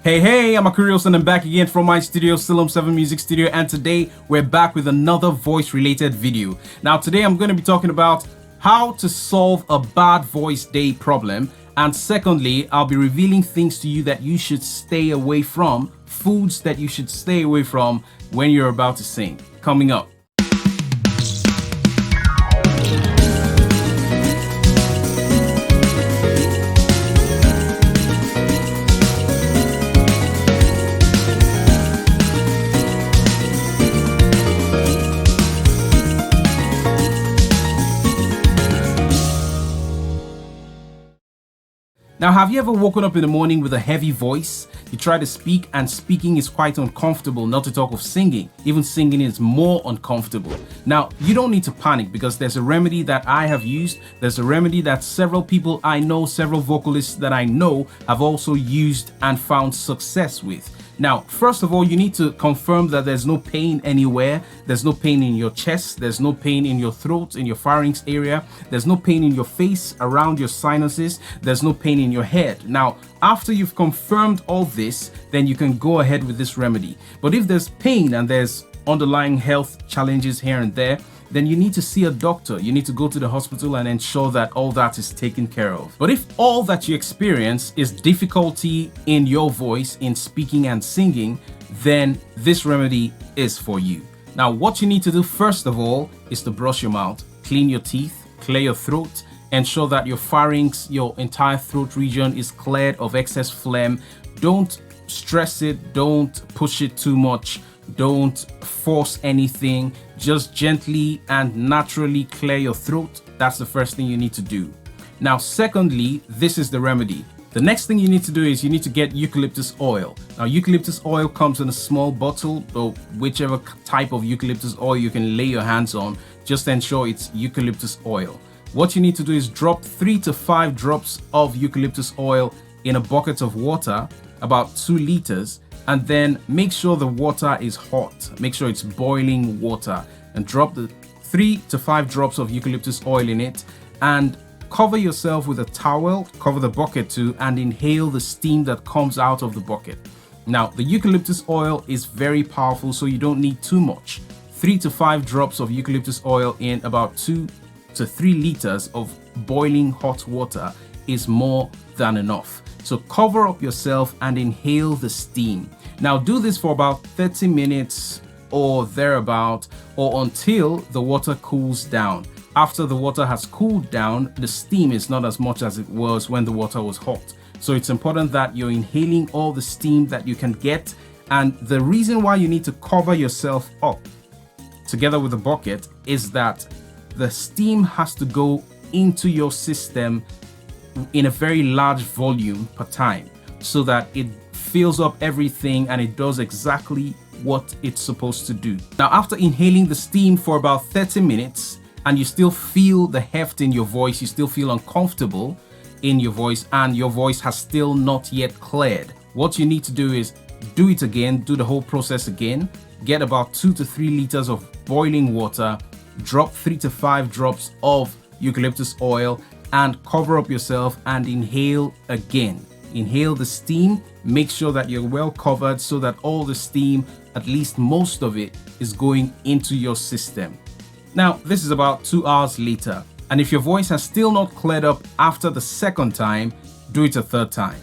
Hey, I'm Akurios and I'm back again from my studio, Silum 7 Music Studio, and today we're back with another voice-related video. Now today I'm going to be talking about how to solve a bad voice day problem, and secondly, I'll be revealing things to you that you should stay away from, foods that you should stay away from when you're about to sing. Coming up. Now, have you ever woken up in the morning with a heavy voice? You try to speak and speaking is quite uncomfortable, not to talk of singing. Even singing is more uncomfortable. Now, you don't need to panic because there's a remedy that I have used. There's a remedy that several people I know, several vocalists that I know have also used and found success with. Now, first of all, you need to confirm that there's no pain anywhere. There's no pain in your chest. There's no pain in your throat, in your pharynx area. There's no pain in your face, around your sinuses. There's no pain in your head. Now, after you've confirmed all this, then you can go ahead with this remedy. But if there's pain and there's underlying health challenges here and there, then you need to see a doctor. You need to go to the hospital and ensure that all that is taken care of. But if all that you experience is difficulty in your voice, in speaking and singing, then this remedy is for you. Now, what you need to do first of all is to brush your mouth, clean your teeth, clear your throat, ensure that your pharynx, your entire throat region is cleared of excess phlegm. Don't stress it, don't push it too much. Don't force anything, just gently and naturally clear your throat. That's the first thing you need to do. Now, secondly, this is the remedy. The next thing you need to do is you need to get eucalyptus oil. Now, eucalyptus oil comes in a small bottle, or whichever type of eucalyptus oil you can lay your hands on. Just ensure it's eucalyptus oil. What you need to do is drop 3 to 5 drops of eucalyptus oil in a bucket of water, about 2 liters, and then make sure the water is hot. Make sure it's boiling water and drop the 3 to 5 drops of eucalyptus oil in it and cover yourself with a towel, cover the bucket too, and inhale the steam that comes out of the bucket. Now, the eucalyptus oil is very powerful, so you don't need too much. 3 to 5 drops of eucalyptus oil in about 2 to 3 liters of boiling hot water is more than enough. So cover up yourself and inhale the steam. Now do this for about 30 minutes or thereabout, or until the water cools down. After the water has cooled down, the steam is not as much as it was when the water was hot. So it's important that you're inhaling all the steam that you can get. And the reason why you need to cover yourself up together with the bucket is that the steam has to go into your system in a very large volume per time, so that it fills up everything and it does exactly what it's supposed to do. Now, after inhaling the steam for about 30 minutes and you still feel the heft in your voice, you still feel uncomfortable in your voice, and your voice has still not yet cleared, what you need to do is do it again, do the whole process again. Get about 2 to 3 liters of boiling water, drop 3 to 5 drops of eucalyptus oil, and cover up yourself and inhale again. Inhale the steam, make sure that you're well covered so that all the steam, at least most of it, is going into your system. Now, this is about 2 hours later, and if your voice has still not cleared up after the second time, do it a third time.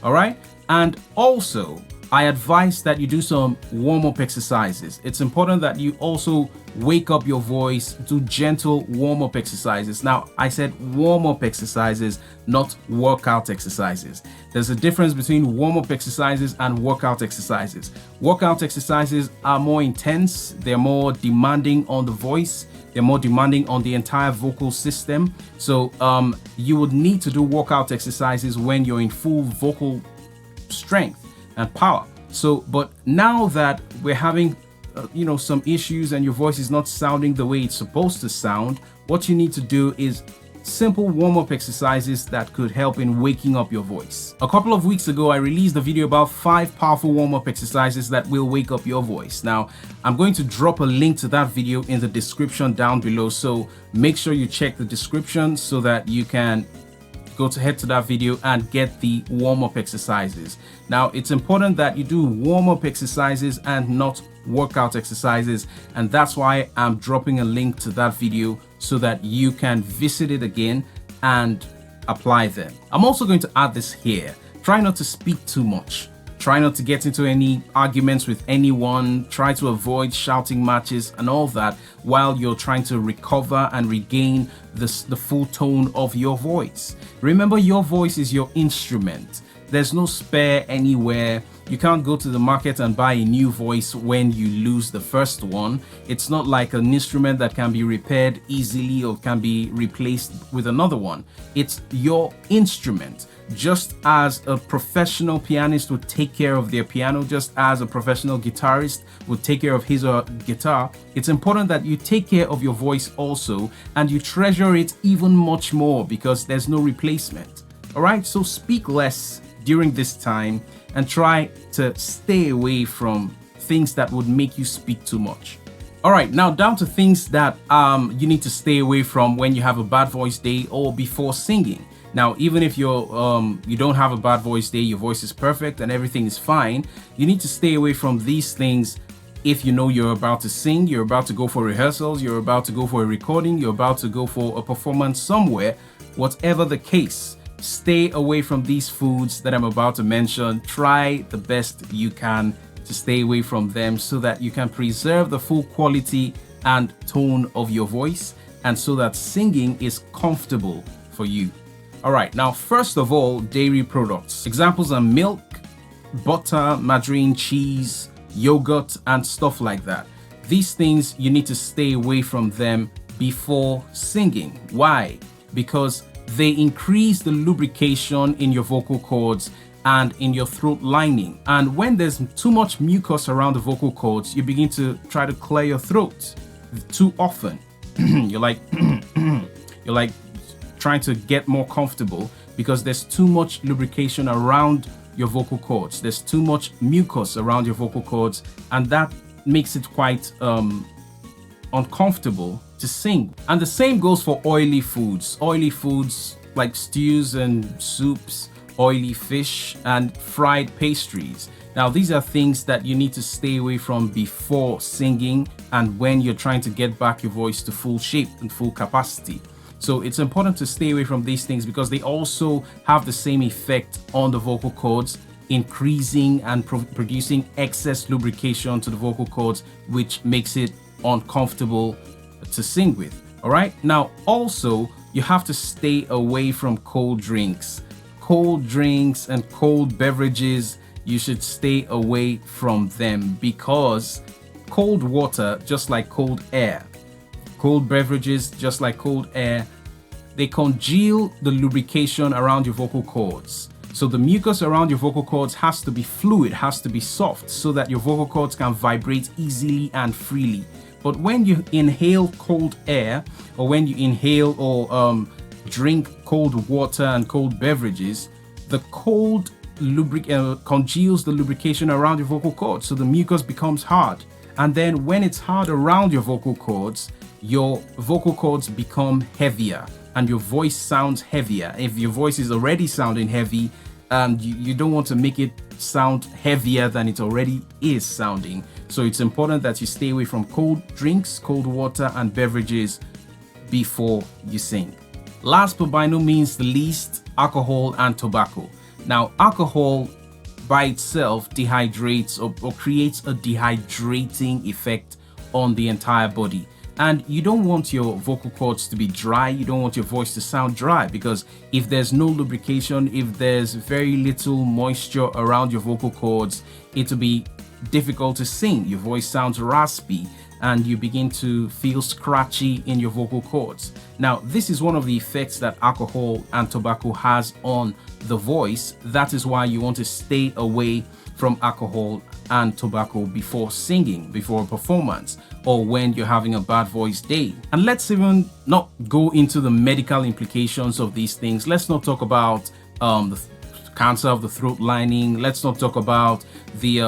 All right? And also, I advise that you do some warm-up exercises. It's important that you also wake up your voice, do gentle warm-up exercises. Now, I said warm-up exercises, not workout exercises. There's a difference between warm-up exercises and workout exercises. Workout exercises are more intense, they're more demanding on the voice, they're more demanding on the entire vocal system. So you would need to do workout exercises when you're in full vocal strength and power. So, but now that we're having some issues and your voice is not sounding the way it's supposed to sound, what you need to do is simple warm-up exercises that could help in waking up your voice. A couple of weeks ago, I released a video about 5 powerful warm-up exercises that will wake up your voice. Now, I'm going to drop a link to that video in the description down below, so make sure you check the description so that you can head to that video and get the warm-up exercises. Now, it's important that you do warm-up exercises and not workout exercises, and that's why I'm dropping a link to that video so that you can visit it again and apply them. I'm also going to add this here. Try not to speak too much. Try not to get into any arguments with anyone. Try to avoid shouting matches and all that while you're trying to recover and regain the full tone of your voice. Remember, your voice is your instrument. There's no spare anywhere. You can't go to the market and buy a new voice when you lose the first one. It's not like an instrument that can be repaired easily or can be replaced with another one. It's your instrument. Just as a professional pianist would take care of their piano, just as a professional guitarist would take care of his or her guitar, it's important that you take care of your voice also, and you treasure it even much more because there's no replacement. All right, so speak less during this time and try to stay away from things that would make you speak too much. All right, now down to things that you need to stay away from when you have a bad voice day or before singing. Now, even if you don't have a bad voice day, your voice is perfect and everything is fine, you need to stay away from these things. If you know you're about to sing, you're about to go for rehearsals, you're about to go for a recording, you're about to go for a performance somewhere, whatever the case, stay away from these foods that I'm about to mention. Try the best you can to stay away from them so that you can preserve the full quality and tone of your voice, and so that singing is comfortable for you. All right, now first of all, dairy products. Examples are milk, butter, margarine, cheese, yogurt, and stuff like that. These things, you need to stay away from them before singing. Why? Because they increase the lubrication in your vocal cords and in your throat lining. And when there's too much mucus around the vocal cords, you begin to try to clear your throat too often. You're like trying to get more comfortable because there's too much lubrication around your vocal cords. There's too much mucus around your vocal cords, and that makes it quite uncomfortable to sing. And the same goes for oily foods. Oily foods like stews and soups, oily fish, and fried pastries. Now, these are things that you need to stay away from before singing and when you're trying to get back your voice to full shape and full capacity. So it's important to stay away from these things because they also have the same effect on the vocal cords, increasing and producing excess lubrication to the vocal cords, which makes it uncomfortable to sing with. All right, now also you have to stay away from cold drinks. Cold drinks and cold beverages, you should stay away from them because cold water, just like cold air, cold beverages, just like cold air, they congeal the lubrication around your vocal cords. So the mucus around your vocal cords has to be fluid, has to be soft, so that your vocal cords can vibrate easily and freely. But when you inhale cold air, or when you inhale or drink cold water and cold beverages, the cold congeals the lubrication around your vocal cords, so the mucus becomes hard. And then when it's hard around your vocal cords become heavier and your voice sounds heavier. If your voice is already sounding heavy, you don't want to make it sound heavier than it already is sounding. So it's important that you stay away from cold drinks, cold water, and beverages before you sing. Last but by no means the least, alcohol and tobacco. Now, alcohol by itself dehydrates or creates a dehydrating effect on the entire body. And you don't want your vocal cords to be dry. You don't want your voice to sound dry, because if there's no lubrication, if there's very little moisture around your vocal cords, it'll be difficult to sing. Your voice sounds raspy and you begin to feel scratchy in your vocal cords. Now, this is one of the effects that alcohol and tobacco has on the voice. That is why you want to stay away from alcohol and tobacco before singing, before a performance, or when you're having a bad voice day. And let's even not go into the medical implications of these things. Let's not talk about the cancer of the throat lining. Let's not talk about the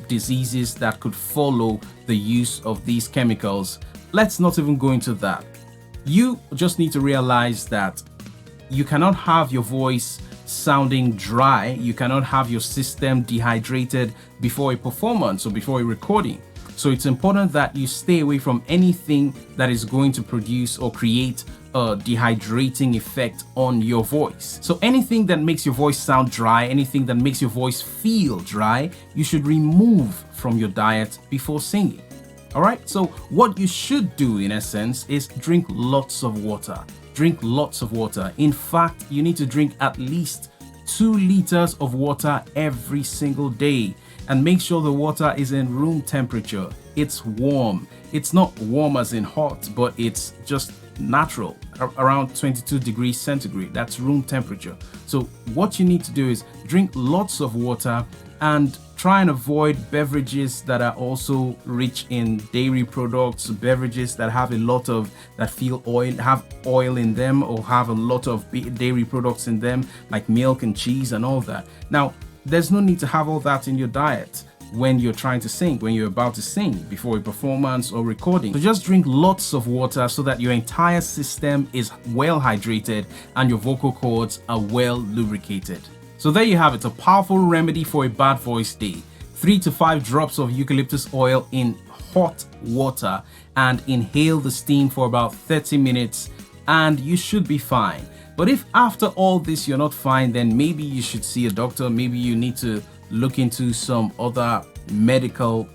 diseases that could follow the use of these chemicals. Let's not even go into that. You just need to realize that you cannot have your voice sounding dry. You cannot have your system dehydrated before a performance or before a recording. So it's important that you stay away from anything that is going to produce or create a dehydrating effect on your voice. So anything that makes your voice sound dry, anything that makes your voice feel dry, you should remove from your diet before singing. All right, so what you should do in essence is drink lots of water. Drink lots of water. In fact, you need to drink at least 2 liters of water every single day, and make sure the water is in room temperature. It's warm. It's not warm as in hot, but it's just natural, around 22 degrees centigrade. That's room temperature. So what you need to do is drink lots of water and try and avoid beverages that are also rich in dairy products, beverages that have a lot of, that feel oil, have oil in them, or have a lot of dairy products in them, like milk and cheese and all that. Now, there's no need to have all that in your diet when you're trying to sing, when you're about to sing before a performance or recording. So just drink lots of water so that your entire system is well hydrated and your vocal cords are well lubricated. So there you have it, a powerful remedy for a bad voice day. 3 to 5 drops of eucalyptus oil in hot water and inhale the steam for about 30 minutes and you should be fine. But if after all this you're not fine, then maybe you should see a doctor. Maybe you need to look into some other medical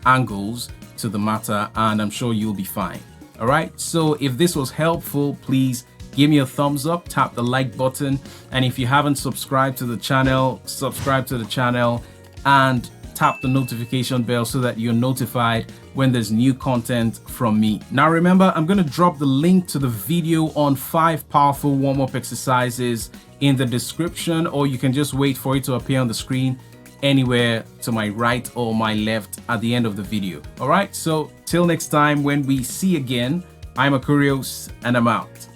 angles to the matter, and I'm sure you'll be fine. All right, so if this was helpful, please give me a thumbs up, tap the like button, and if you haven't subscribed to the channel, subscribe to the channel and tap the notification bell so that you're notified when there's new content from me. Now remember, I'm going to drop the link to the video on 5 powerful warm-up exercises in the description, or you can just wait for it to appear on the screen anywhere to my right or my left at the end of the video. All right, so till next time when we see again, I'm Akurios and I'm out.